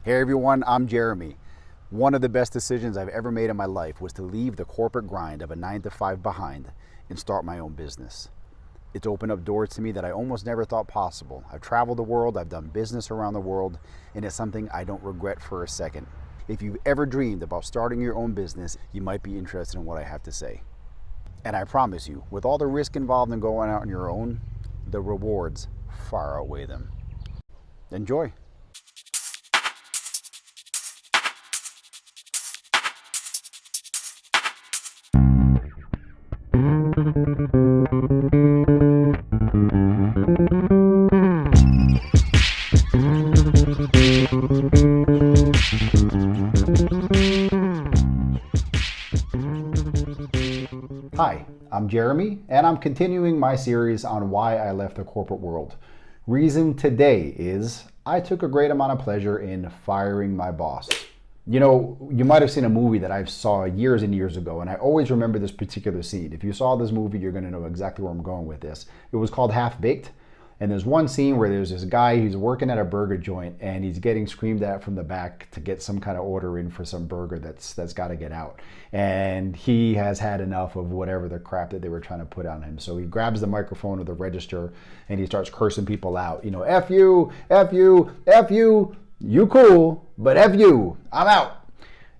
Hey everyone, I'm Jeremy. One of the best decisions I've ever made in my life was to leave the corporate grind of a 9 to 5 behind and start my own business. It's opened up doors to me that I almost never thought possible. I've traveled the world, I've done business around the world, and it's something I don't regret for a second. If you've ever dreamed about starting your own business, you might be interested in what I have to say. And I promise you, with all the risk involved in going out on your own, the rewards far outweigh them. Enjoy. Hi, I'm Jeremy, and I'm continuing my series on why I left the corporate world. Reason today is I took a great amount of pleasure in firing my boss. You know, you might have seen a movie that I saw years and years ago, and I always remember this particular scene. If you saw this movie, you're going to know exactly where I'm going with this. It was called Half Baked. And there's one scene where there's this guy who's working at a burger joint and he's getting screamed at from the back to get some kind of order in for some burger that's got to get out. And he has had enough of whatever the crap that they were trying to put on him. So he grabs the microphone or the register and he starts cursing people out. You know, F you, F you, F you, you cool, but F you, I'm out.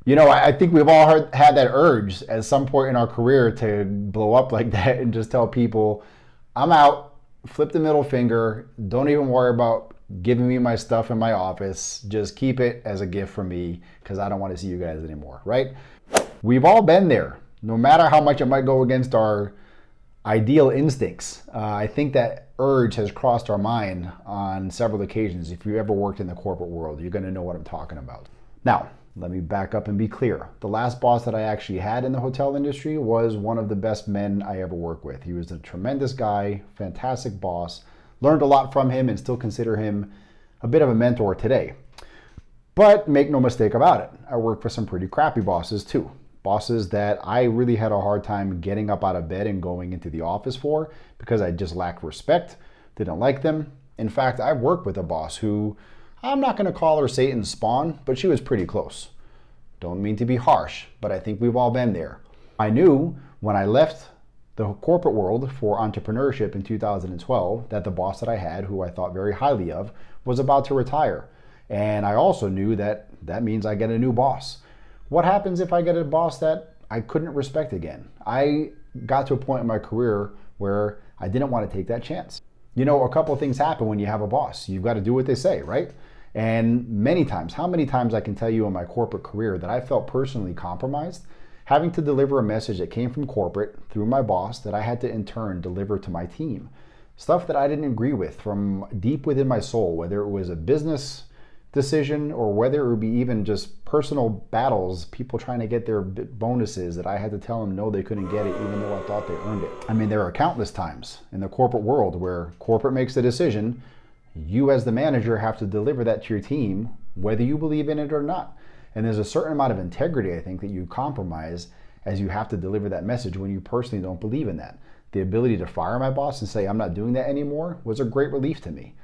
You know, I think we've all had that urge at some point in our career to blow up like that and just tell people, I'm out. Flip the middle finger. Don't even worry about giving me my stuff in my office. Just keep it as a gift for me because I don't want to see you guys anymore, right? We've all been there, no matter how much it might go against our ideal instincts. I think that urge has crossed our mind on several occasions. If you ever worked in the corporate world, you're going to know what I'm talking about. Now, let me back up and be clear. The last boss that I actually had in the hotel industry was one of the best men I ever worked with. He was a tremendous guy, fantastic boss, learned a lot from him and still consider him a bit of a mentor today. But make no mistake about it, I worked for some pretty crappy bosses too. Bosses that I really had a hard time getting up out of bed and going into the office for because I just lacked respect, didn't like them. In fact, I worked with a boss who, I'm not going to call her Satan's spawn, but she was pretty close. Don't mean to be harsh, but I think we've all been there. I knew when I left the corporate world for entrepreneurship in 2012 that the boss that I had, who I thought very highly of, was about to retire. And I also knew that that means I get a new boss. What happens if I get a boss that I couldn't respect again? I got to a point in my career where I didn't want to take that chance. You know, a couple of things happen when you have a boss. You've got to do what they say, right? And many times, how many times I can tell you in my corporate career that I felt personally compromised, having to deliver a message that came from corporate through my boss that I had to in turn deliver to my team. Stuff that I didn't agree with from deep within my soul, whether it was a business decision or whether it would be even just personal battles, people trying to get their bonuses that I had to tell them no, they couldn't get it even though I thought they earned it. I mean, there are countless times in the corporate world where corporate makes the decision, you as the manager have to deliver that to your team, whether you believe in it or not. And there's a certain amount of integrity, I think, that you compromise as you have to deliver that message when you personally don't believe in that. The ability to fire my boss and say, I'm not doing that anymore, was a great relief to me.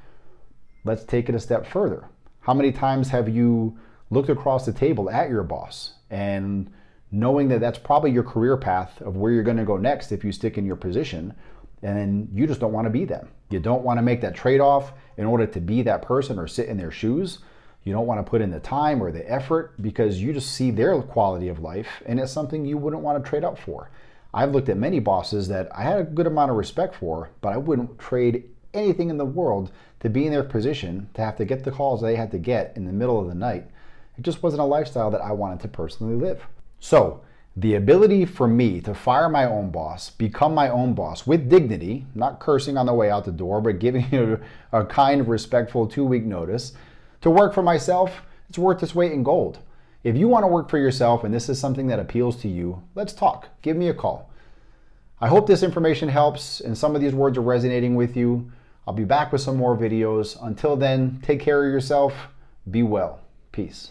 Let's take it a step further. How many times have you looked across the table at your boss and knowing that that's probably your career path of where you're going to go next if you stick in your position, and you just don't want to be them? You don't want to make that trade-off in order to be that person or sit in their shoes. You don't want to put in the time or the effort because you just see their quality of life and it's something you wouldn't want to trade up for. I've looked at many bosses that I had a good amount of respect for, but I wouldn't trade anything in the world to be in their position, to have to get the calls they had to get in the middle of the night. It just wasn't a lifestyle that I wanted to personally live. So the ability for me to fire my own boss, become my own boss with dignity, not cursing on the way out the door, but giving you a kind, respectful 2-week notice, to work for myself, it's worth its weight in gold. If you want to work for yourself and this is something that appeals to you, let's talk. Give me a call. I hope this information helps and some of these words are resonating with you. I'll be back with some more videos. Until then, take care of yourself. Be well. Peace.